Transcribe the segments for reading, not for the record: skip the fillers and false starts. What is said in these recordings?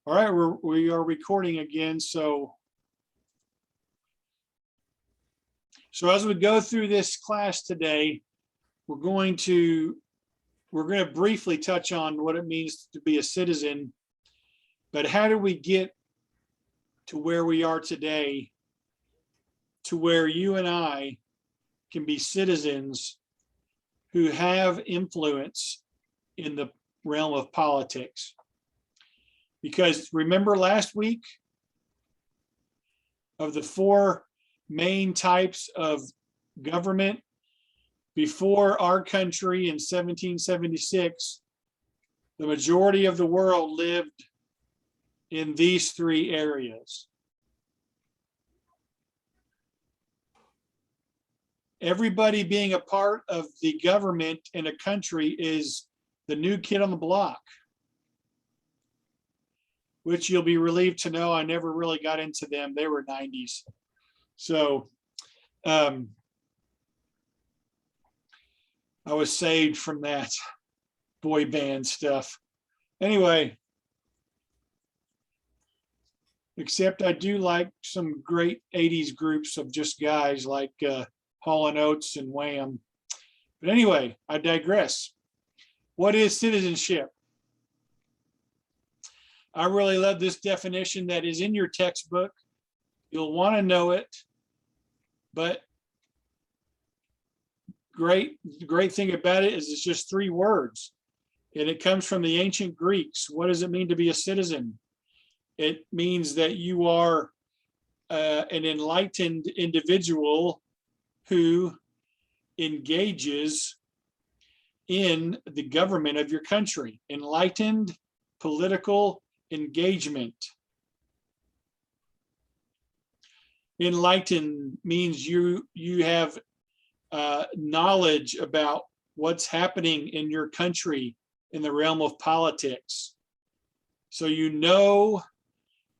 All right, we are recording again. So as we go through this class today, we're going to briefly touch on what it means to be a citizen, but how do we get to where we are today, to where you and I can be citizens who have influence in the realm of politics? Because remember last week, of the four main types of government before our country in 1776, the majority of the world lived in these three areas. Everybody being a part of the government in a country is the new kid on the block, which you'll be relieved to know I never really got into them. They were 90s. So I was saved from that boy band stuff. Anyway, except I do like some great 80s groups of just guys like Hall & Oates and Wham. But anyway, I digress. What is citizenship? I really love this definition that is in your textbook. You'll want to know it, but the great thing about it is it's just three words, and it comes from the ancient Greeks. What does it mean to be a citizen? It means that you are an enlightened individual who engages in the government of your country. Enlightened political engagement. Enlightened means you have knowledge about what's happening in your country in the realm of politics. So you know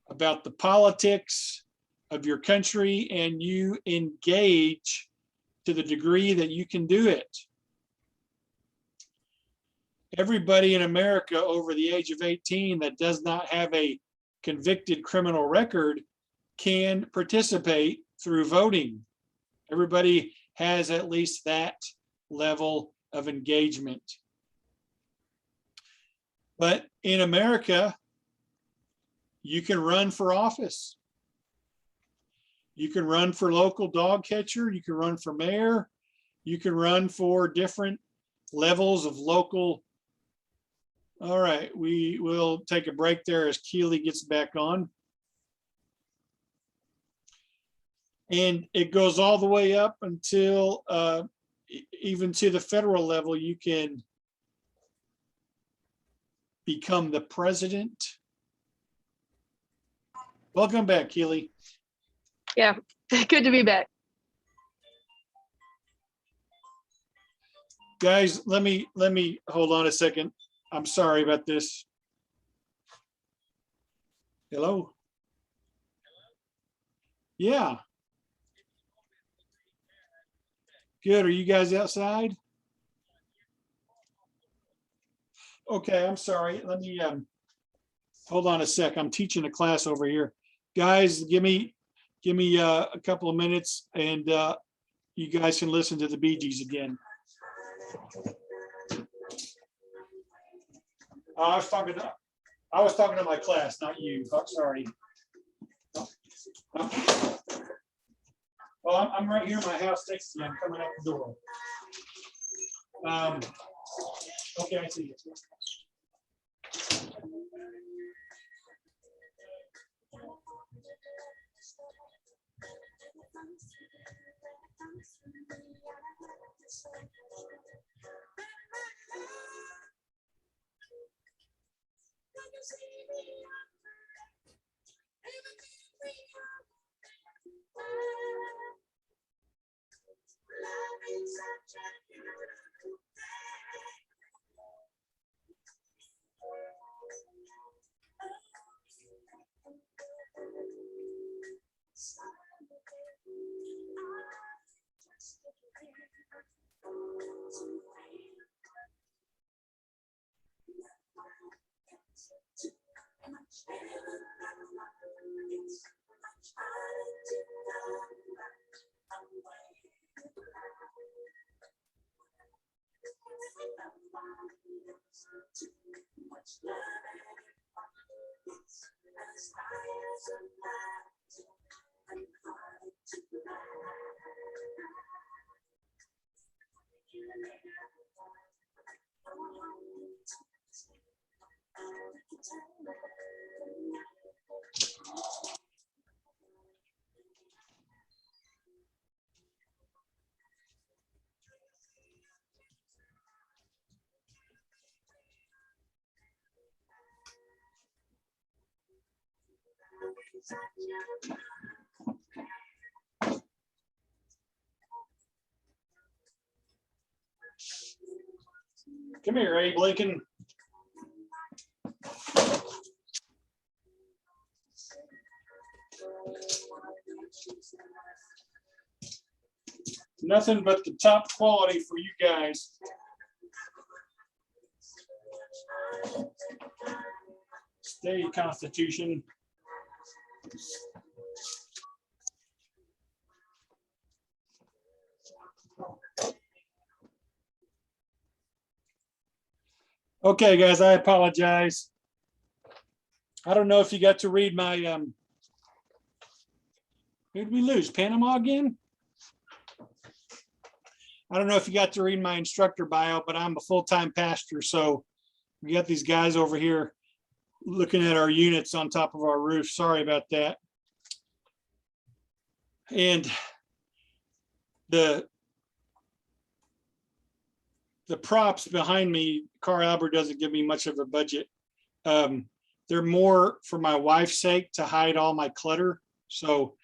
about the politics of your country and you engage to the degree that you can do it. Everybody in America over the age of 18 that does not have a convicted criminal record can participate through voting. Everybody has at least that level of engagement. But in America, you can run for office. You can run for local dog catcher. You can run for mayor. You can run for different levels of local. All right, we will take a break there as Keely gets back on. And it goes all the way up until even to the federal level, you can become the president. Welcome back, Keely. Yeah, good to be back. Guys, let me hold on a second. I'm sorry about this. Hello? Yeah. Good. Are you guys outside? Okay, I'm sorry. Let me hold on a sec. I'm teaching a class over here. Guys, give me a couple of minutes and you guys can listen to the Bee Gees again. I was talking to my class, not you. Oh, sorry. Well, I'm right here in my house next to you. I'm coming out the door. Okay, I see you. Come here, Abe Lincoln. Nothing but the top quality for you guys. Stay, Constitution. Okay, guys, I apologize. I don't know if you got to read my, who did we lose? Panama again? I don't know if you got to read my instructor bio, but I'm a full-time pastor. So we got these guys over here looking at our units on top of our roof. Sorry about that. And the props behind me, Carl Albert doesn't give me much of a budget. They're more for my wife's sake to hide all my clutter. So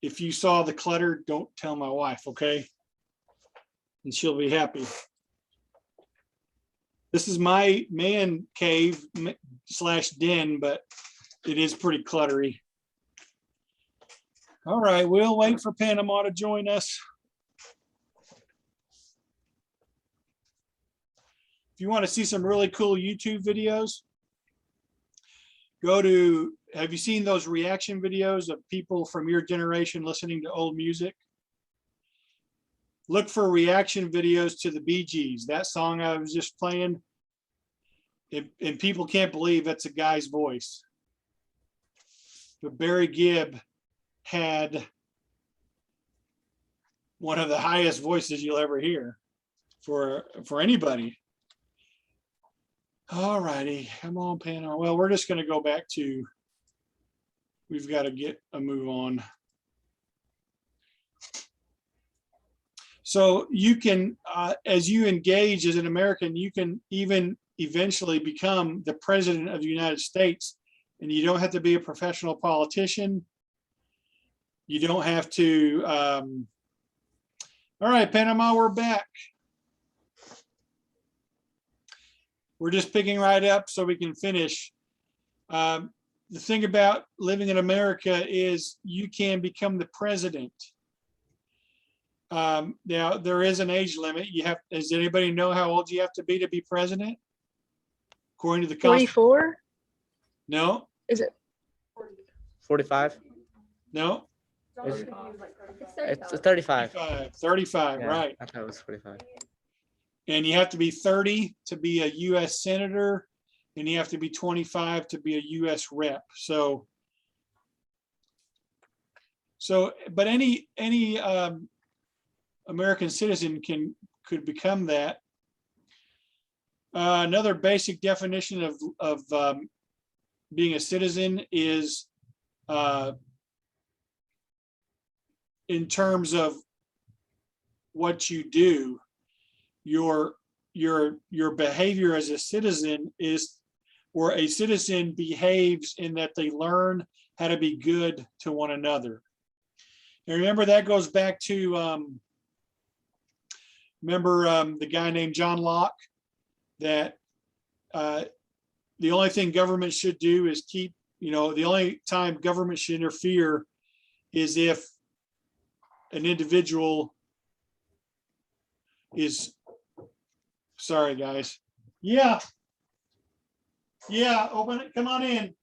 if you saw the clutter, don't tell my wife, okay? And she'll be happy. This is my man cave slash den, but it is pretty cluttery. All right, we'll wait for Panama to join us. If you want to see some really cool YouTube videos, go to, have you seen those reaction videos of people from your generation listening to old music? Look for reaction videos to the Bee Gees, that song I was just playing. And people can't believe that's a guy's voice. But Barry Gibb had one of the highest voices you'll ever hear for anybody. All righty, come on, Panama. Well, we're just going to go back to, we've got to get a move on. So you can, as you engage as an American, you can even eventually become the president of the United States, and you don't have to be a professional politician. You don't have to, all right, Panama, we're back. We're just picking right up so we can finish. The thing about living in America is you can become the president. Now, there is an age limit. You have, does anybody know how old you have to be president? According to the Constitution? 44? No, Is it? 45? no, It's 35. 35, Yeah, right. I thought it was 45. And you have to be 30 to be a US senator, and you have to be 25 to be a US rep. So, but any American citizen could become that. Another basic definition of being a citizen is in terms of what you do. Your behavior as a citizen is, or a citizen behaves in that they learn how to be good to one another. And remember, that goes back to the guy named John Locke, that the only thing government should do is keep, the only time government should interfere is if an individual is, sorry guys. Yeah, open it, come on in.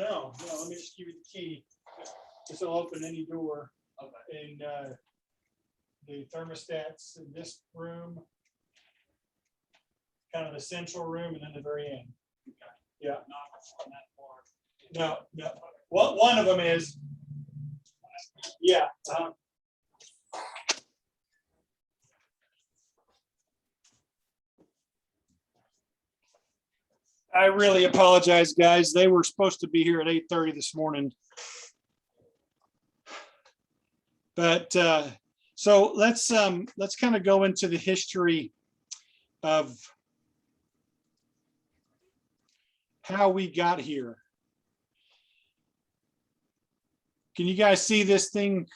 no, let me just give you the key. This will open any door. Okay. And the thermostats in this room, kind of the central room, and then the very end. Yeah. Not on that floor. No. Well, one of them is. Yeah. I really apologize, guys. They were supposed to be here at 8:30 this morning. But so let's kind of go into the history of how we got here. Can you guys see this thing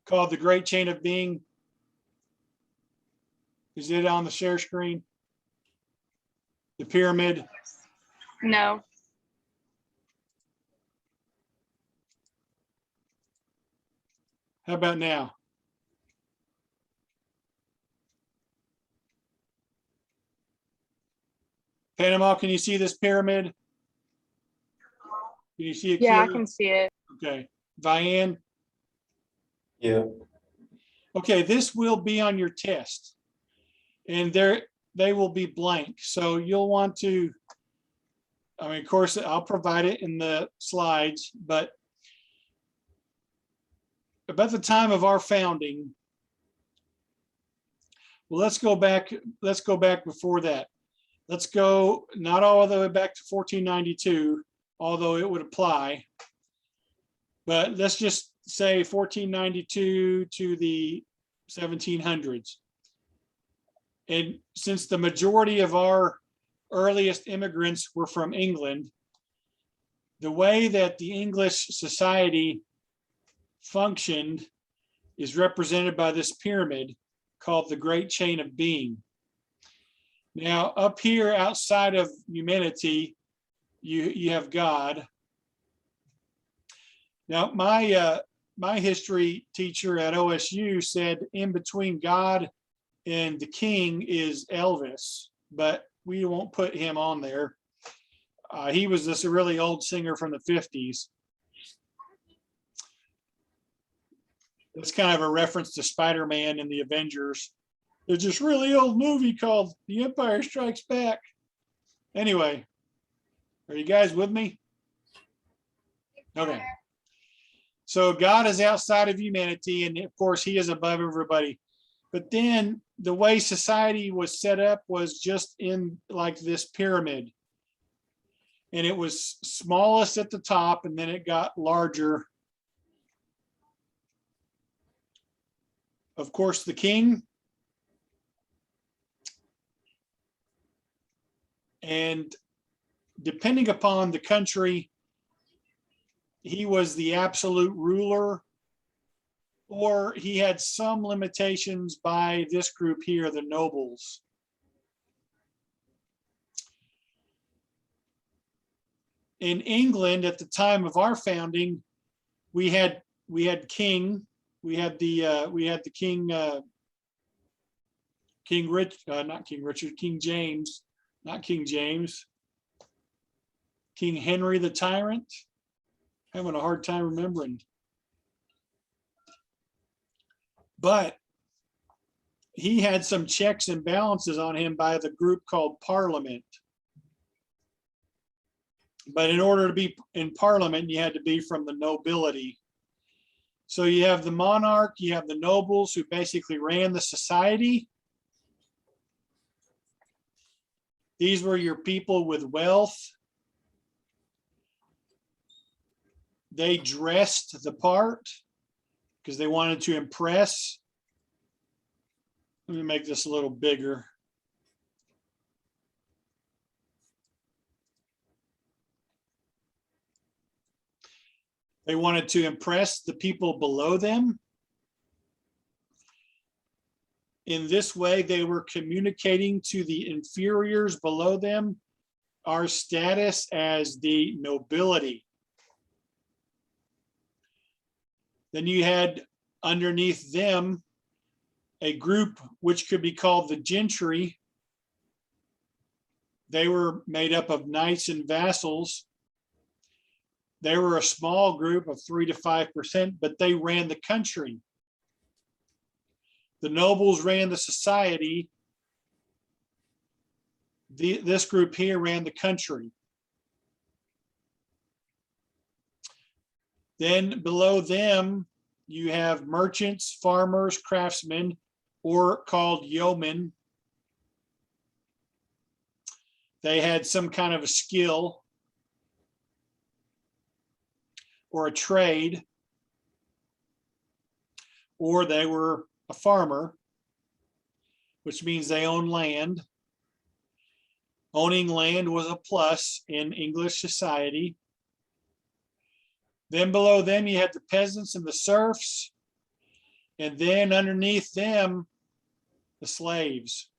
called the Great Chain of Being? Is it on the share screen? The pyramid? No. How about now? Panama, can you see this pyramid? Can you see it Yeah, I clearly? can see it. Okay. Vianne? Yeah. Okay, this will be on your test. And they will be blank. So you'll want to, I mean, of course, I'll provide it in the slides, but about the time of our founding, well, let's go back before that. Let's go not all the way back to 1492, although it would apply. But let's just say 1492 to the 1700s. And since the majority of our earliest immigrants were from England, the way that the English society functioned is represented by this pyramid called the Great Chain of Being. Now, up here outside of humanity, you have God. Now, my history teacher at OSU said in between God and the king is Elvis, but we won't put him on there. He was this really old singer from the 50s. That's kind of a reference to Spider-Man and the Avengers. There's this really old movie called The Empire Strikes Back. Anyway, are you guys with me? Okay. So God is outside of humanity, and of course he is above everybody. But then the way society was set up was just in like this pyramid. And it was smallest at the top, and then it got larger. Of course, the king. And depending upon the country, he was the absolute ruler, or he had some limitations by this group here, the nobles. In England, at the time of our founding, we had king. We had the king, King James, not King James, King Henry the Tyrant. Having a hard time remembering. But he had some checks and balances on him by the group called Parliament. But in order to be in Parliament, you had to be from the nobility. So you have the monarch, you have the nobles who basically ran the society. These were your people with wealth. They dressed the part because they wanted to impress. Let me make this a little bigger. They wanted to impress the people below them. In this way, they were communicating to the inferiors below them our status as the nobility. Then you had underneath them a group which could be called the gentry. They were made up of knights and vassals. They were a small group of 3 to 5%, but they ran the country. The nobles ran the society. This group here ran the country. Then below them, you have merchants, farmers, craftsmen, or called yeomen. They had some kind of a skill or a trade, or they were a farmer, which means they own land. Owning land was a plus in English society. Then below them, you had the peasants and the serfs. And then underneath them, the slaves.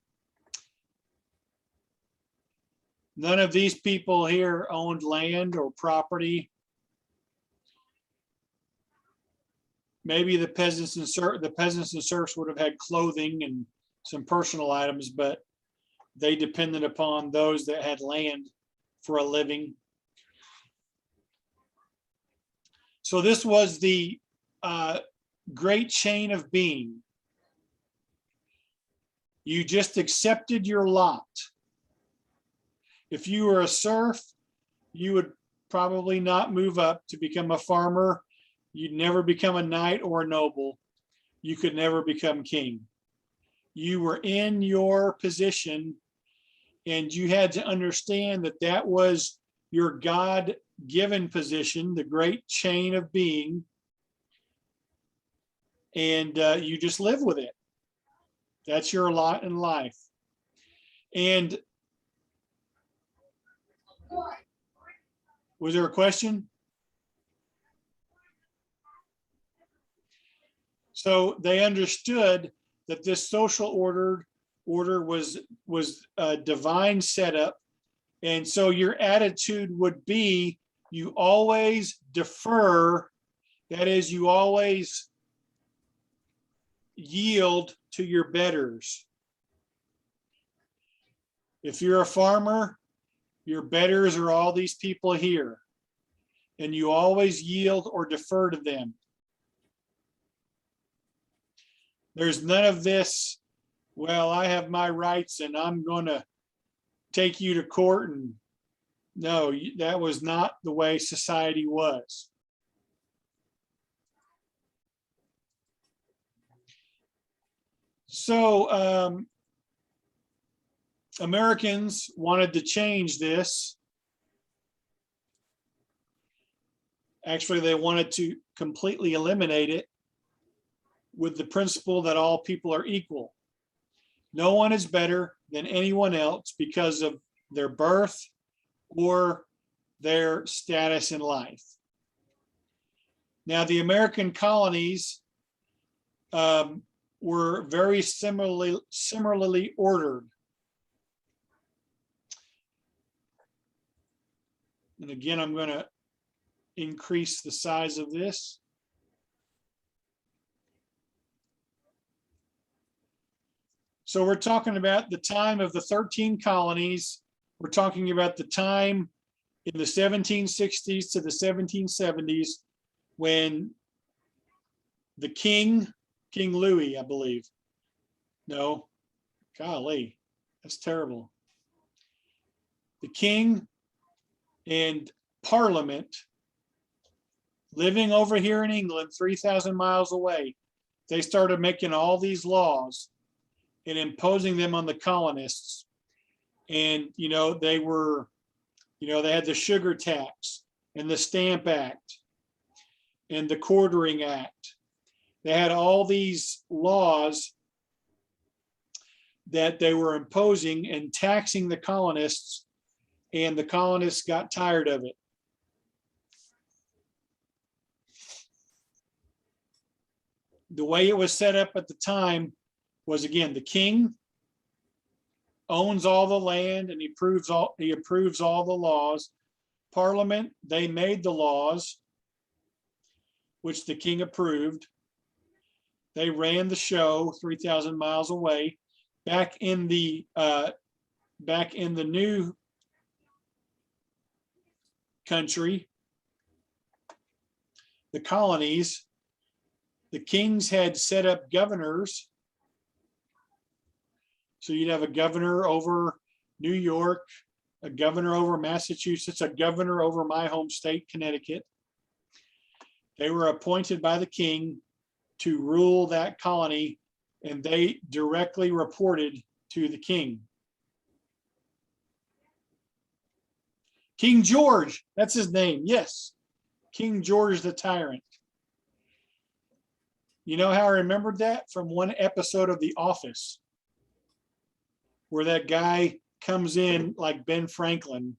None of these people here owned land or property. Maybe the peasants and serfs would have had clothing and some personal items, but they depended upon those that had land for a living. So this was the great chain of being. You just accepted your lot. If you were a serf, you would probably not move up to become a farmer. You'd never become a knight or a noble. You could never become king. You were in your position, and you had to understand that that was your God-given position, the great chain of being, and you just live with it. That's your lot in life. And was there a question? So they understood that this social order was a divine setup. And so your attitude would be, you always defer. That is, you always yield to your betters. If you're a farmer, your betters are all these people here, and you always yield or defer to them. There's none of this, well, I have my rights and I'm going to take you to court. And no, that was not the way society was. So Americans wanted to change this. Actually, they wanted to completely eliminate it with the principle that all people are equal. No one is better than anyone else because of their birth or their status in life. Now, the American colonies were very similarly ordered. And again, I'm going to increase the size of this. So we're talking about the time of the 13 colonies. We're talking about the time in the 1760s to the 1770s when the King Louis, I believe. No, golly, that's terrible. The King and Parliament, living over here in England, 3,000 miles away, they started making all these laws and imposing them on the colonists. And, you know, they were, you know, they had the sugar tax and the Stamp Act and the Quartering Act. They had all these laws that they were imposing and taxing the colonists, and the colonists got tired of it. The way it was set up at the time was, again, the king owns all the land and he approves all the laws. Parliament, they made the laws, which the king approved. They ran the show 3,000 miles away. Back in the back in the new country, the colonies, the kings had set up governors. So you'd have a governor over New York, a governor over Massachusetts, a governor over my home state, Connecticut. They were appointed by the king to rule that colony, and they directly reported to the king. King George, that's his name. Yes, King George the Tyrant. You know how I remembered that? From one episode of The Office, where that guy comes in like Ben Franklin,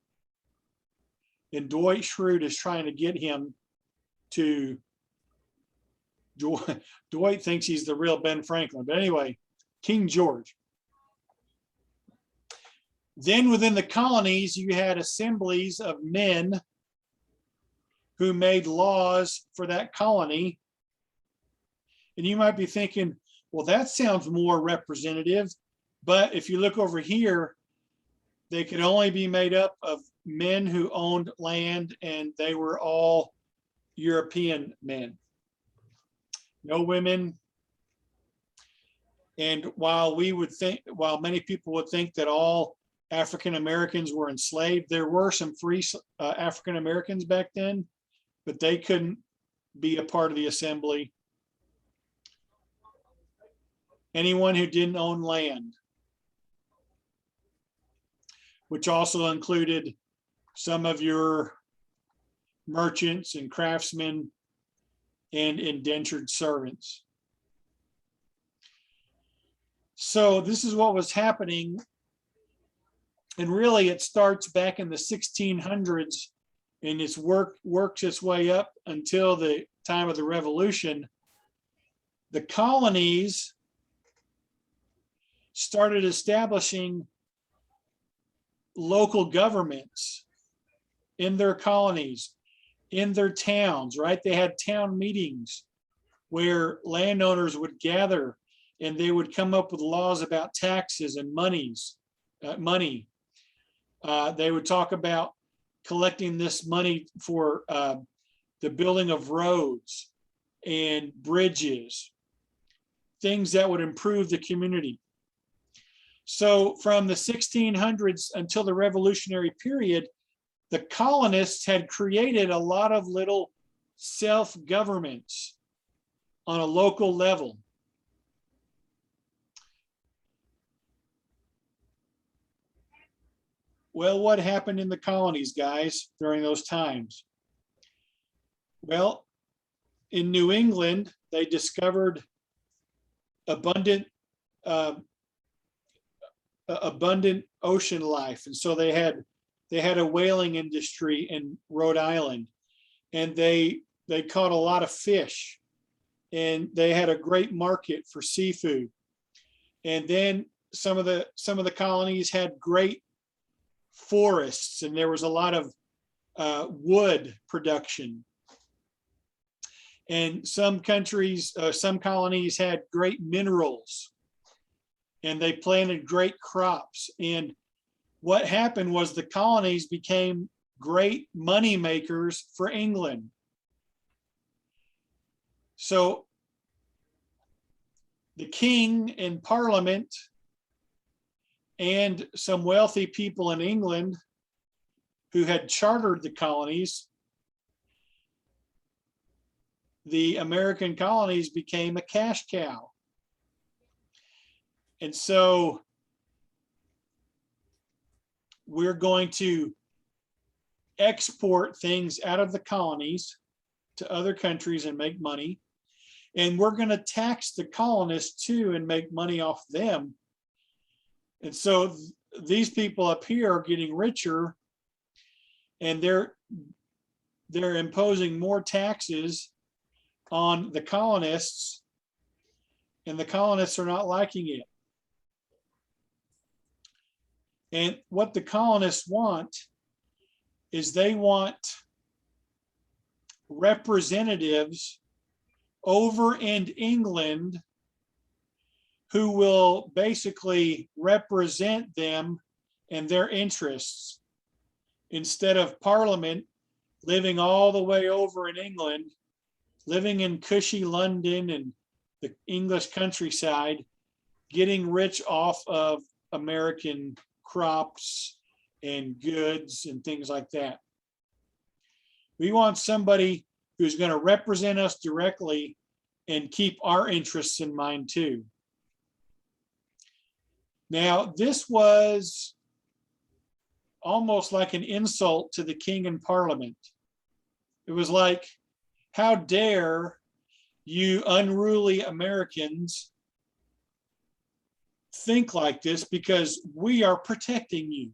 and Dwight Schrute is trying to get him to, Dwight thinks he's the real Ben Franklin, but anyway, King George. Then within the colonies, you had assemblies of men who made laws for that colony. And you might be thinking, well, that sounds more representative. But if you look over here, they could only be made up of men who owned land, and they were all European men. No women. And while many people would think that all African Americans were enslaved, there were some free African Americans back then, but they couldn't be a part of the assembly. Anyone who didn't own land, which also included some of your merchants and craftsmen and indentured servants. So this is what was happening. And really it starts back in the 1600s, and it's works its way up until the time of the Revolution. The colonies started establishing local governments in their colonies, in their towns, right? They had town meetings where landowners would gather, and they would come up with laws about taxes and money. They would talk about collecting this money for the building of roads and bridges, things that would improve the community. So from the 1600s until the Revolutionary period, the colonists had created a lot of little self-governments on a local level. Well, what happened in the colonies, guys, during those times? Well, in New England, they discovered abundant ocean life, and so they had a whaling industry in Rhode Island, and they caught a lot of fish, and they had a great market for seafood. And then some of the colonies had great forests, and there was a lot of wood production. And some colonies had great minerals, and they planted great crops. And what happened was the colonies became great money makers for England. So the king and parliament and some wealthy people in England who had chartered the colonies, the American colonies became a cash cow. And so we're going to export things out of the colonies to other countries and make money. And we're going to tax the colonists too and make money off them. And so these people up here are getting richer, and they're imposing more taxes on the colonists, and the colonists are not liking it. And what the colonists want is they want representatives over in England who will basically represent them and their interests instead of Parliament living all the way over in England, living in cushy London and the English countryside, getting rich off of American crops and goods and things like that. We want somebody who's going to represent us directly and keep our interests in mind too. Now, this was almost like an insult to the king and parliament. It was like, how dare you unruly Americans think like this, because we are protecting you.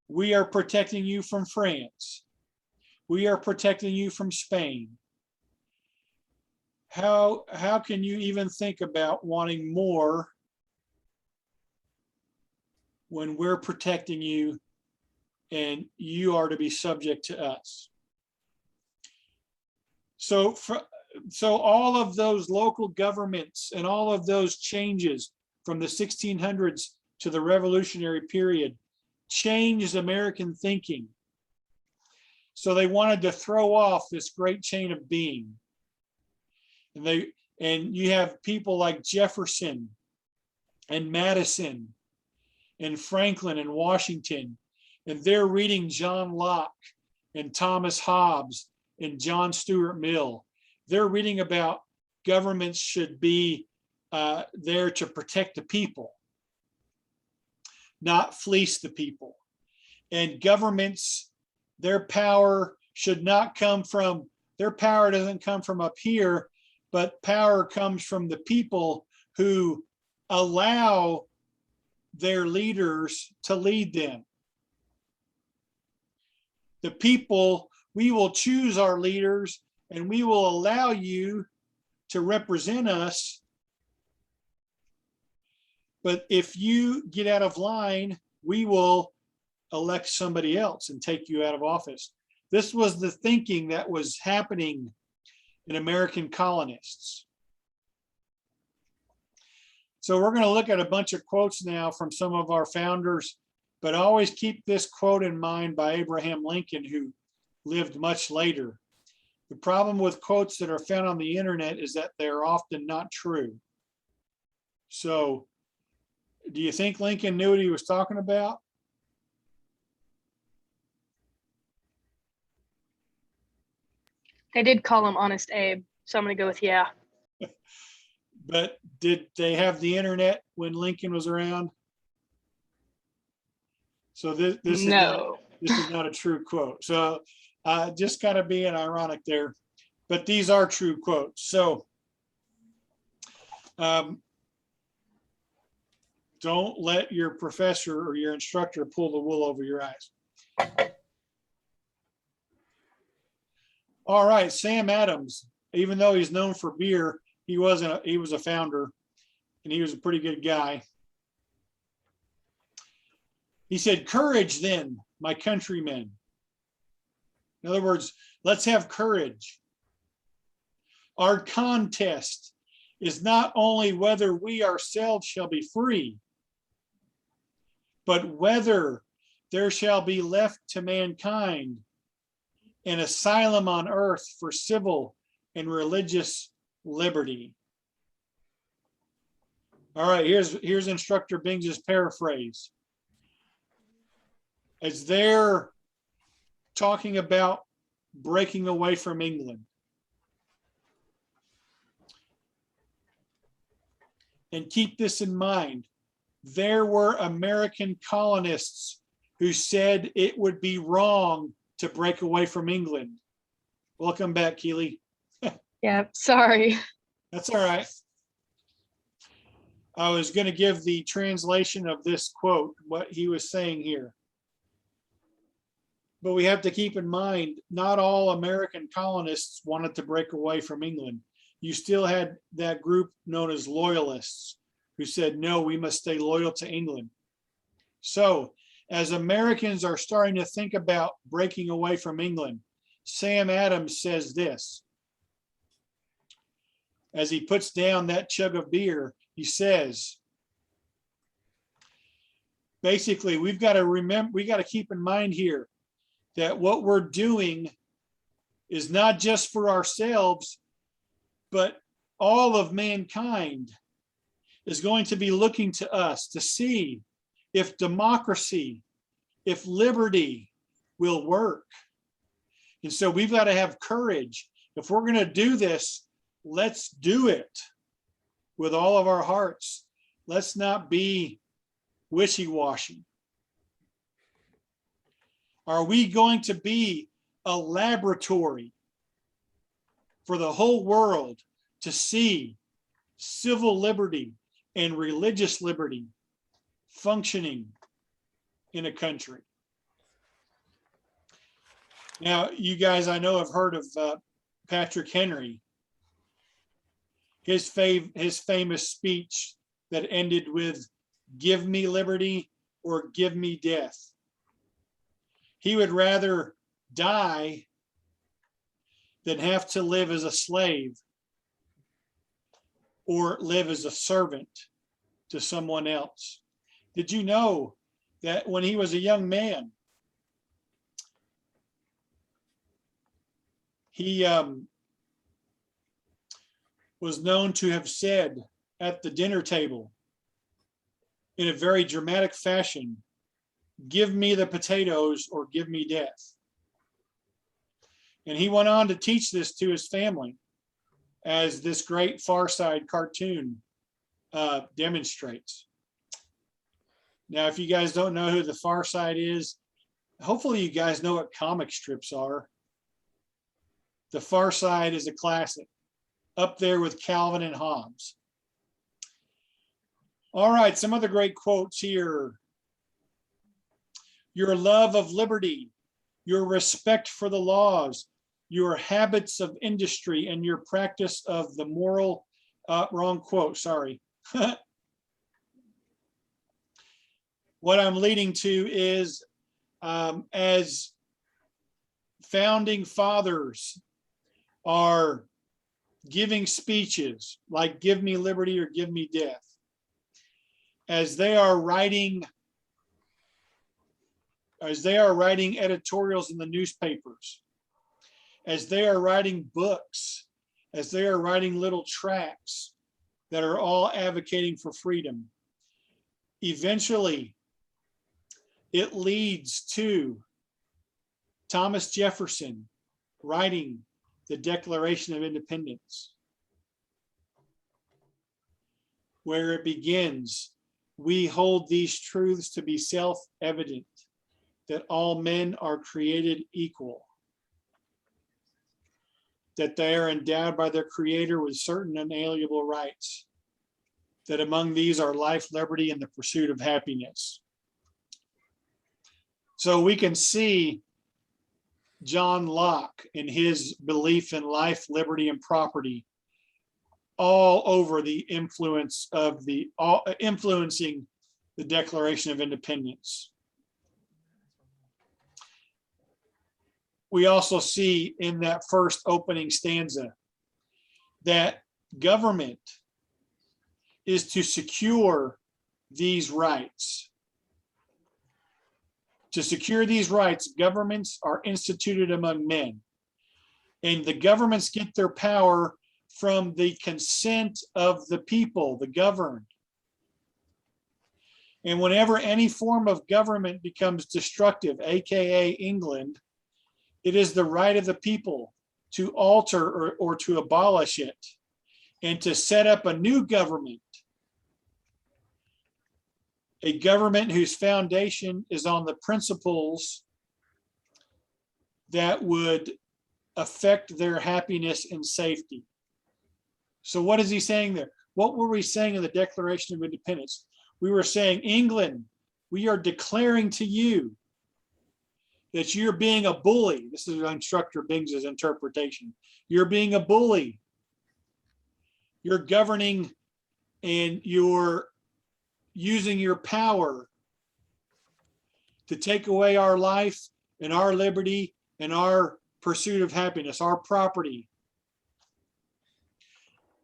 We are protecting you from France. We are protecting you from Spain. How can you even think about wanting more when we're protecting you and you are to be subject to us? So all of those local governments and all of those changes from the 1600s to the Revolutionary period changed American thinking. So they wanted to throw off this great chain of being. And you have people like Jefferson and Madison and Franklin and Washington, and they're reading John Locke and Thomas Hobbes and John Stuart Mill. They're reading about governments should be there to protect the people, not fleece the people. And governments, their power should not come from, their power doesn't come from up here, but power comes from the people who allow their leaders to lead them. The people, we will choose our leaders and we will allow you to represent us. But if you get out of line, we will elect somebody else and take you out of office. This was the thinking that was happening in American colonists. So we're going to look at a bunch of quotes now from some of our founders, but always keep this quote in mind by Abraham Lincoln, who lived much later. The problem with quotes that are found on the internet is that they're often not true. So do you think Lincoln knew what he was talking about? They did call him Honest Abe, so I'm gonna go with yeah. But did they have the internet when Lincoln was around? So this is not a true quote. So just kind of being ironic there, but these are true quotes. So don't let your professor or your instructor pull the wool over your eyes. All right, Sam Adams, even though he's known for beer, he was a founder, and he was a pretty good guy. He said, "Courage then, my countrymen." In other words, let's have courage. Our contest is not only whether we ourselves shall be free, but whether there shall be left to mankind an asylum on earth for civil and religious liberty. All right, here's Instructor Bing's paraphrase. As they're talking about breaking away from England, and keep this in mind, there were American colonists who said it would be wrong to break away from England. Welcome back, Keely. Yeah, sorry. That's all right. I was going to give the translation of this quote, what he was saying here. But we have to keep in mind, not all American colonists wanted to break away from England. You still had that group known as loyalists who said, no, we must stay loyal to England. So as Americans are starting to think about breaking away from England, Sam Adams says this. As he puts down that chug of beer, he says, basically, we've got to remember, we got to keep in mind here that what we're doing is not just for ourselves, but all of mankind is going to be looking to us to see if democracy, if liberty will work. And so we've got to have courage. If we're going to do this, let's do it with all of our hearts. Let's not be wishy-washy. Are we going to be a laboratory for the whole world to see civil liberty and religious liberty functioning in a country? Now, you guys, I know, have heard of Patrick Henry. His famous speech that ended with, "Give me liberty or give me death." He would rather die than have to live as a slave or live as a servant to someone else. Did you know that when he was a young man, he was known to have said at the dinner table in a very dramatic fashion, "Give me the potatoes or give me death." And he went on to teach this to his family, as this great Far Side cartoon demonstrates. Now, if you guys don't know who the Far Side is, hopefully you guys know what comic strips are. The Far Side is a classic, up there with Calvin and Hobbes. All right, some other great quotes here. Your love of liberty, your respect for the laws, your habits of industry, and your practice of the moral, wrong quote, sorry. What I'm leading to is, as founding fathers are giving speeches like "Give me liberty or give me death," as they are writing editorials in the newspapers, as they are writing books, as they are writing little tracts that are all advocating for freedom, eventually it leads to Thomas Jefferson writing the Declaration of Independence, where it begins, "We hold these truths to be self-evident, that all men are created equal, that they are endowed by their Creator with certain unalienable rights, that among these are life, liberty, and the pursuit of happiness." So we can see John Locke and his belief in life, liberty, and property all over the influence of influencing the Declaration of Independence. We also see in that first opening stanza that government is to secure these rights. To secure these rights, governments are instituted among men, and the governments get their power from the consent of the people, the governed. And whenever any form of government becomes destructive, AKA England, it is the right of the people to alter or to abolish it and to set up a new government. A government whose foundation is on the principles that would affect their happiness and safety. So what is he saying there? What were we saying in the Declaration of Independence? We were saying, England, we are declaring to you that you're being a bully. This is Instructor Bings's interpretation. You're being a bully. You're governing and you're using your power to take away our life and our liberty and our pursuit of happiness, our property.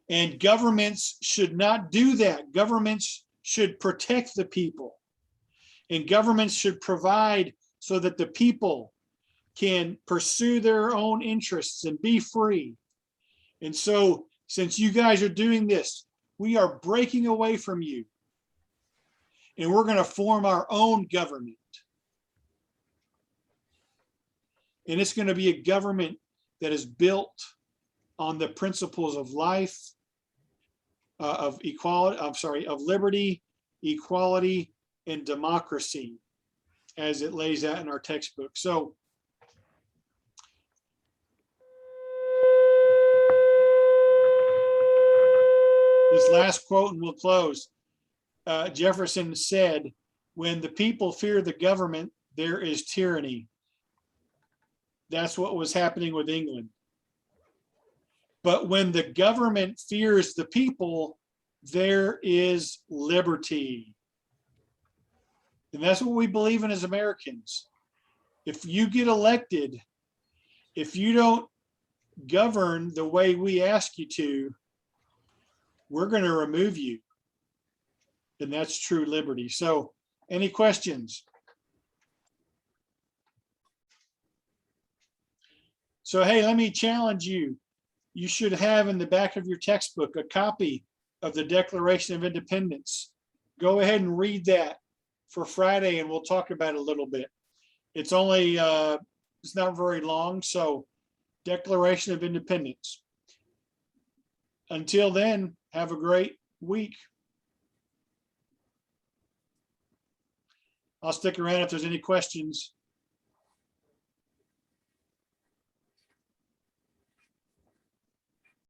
And governments should not do that. Governments should protect the people. And governments should provide so that the people can pursue their own interests and be free. And so, since you guys are doing this, we are breaking away from you. And we're going to form our own government. And it's going to be a government that is built on the principles of life, of equality, of liberty, equality, and democracy, as it lays out in our textbook. So, this last quote, and we'll close. Jefferson said, "When the people fear the government, there is tyranny." That's what was happening with England. But when the government fears the people, there is liberty. And that's what we believe in as Americans. If you get elected, if you don't govern the way we ask you to, we're going to remove you. And that's true liberty. So, any questions? So, hey, let me challenge you. You should have in the back of your textbook a copy of the Declaration of Independence. Go ahead and read that for Friday, and we'll talk about it a little bit. It's only, it's not very long, so Declaration of Independence. Until then, have a great week. I'll stick around if there's any questions.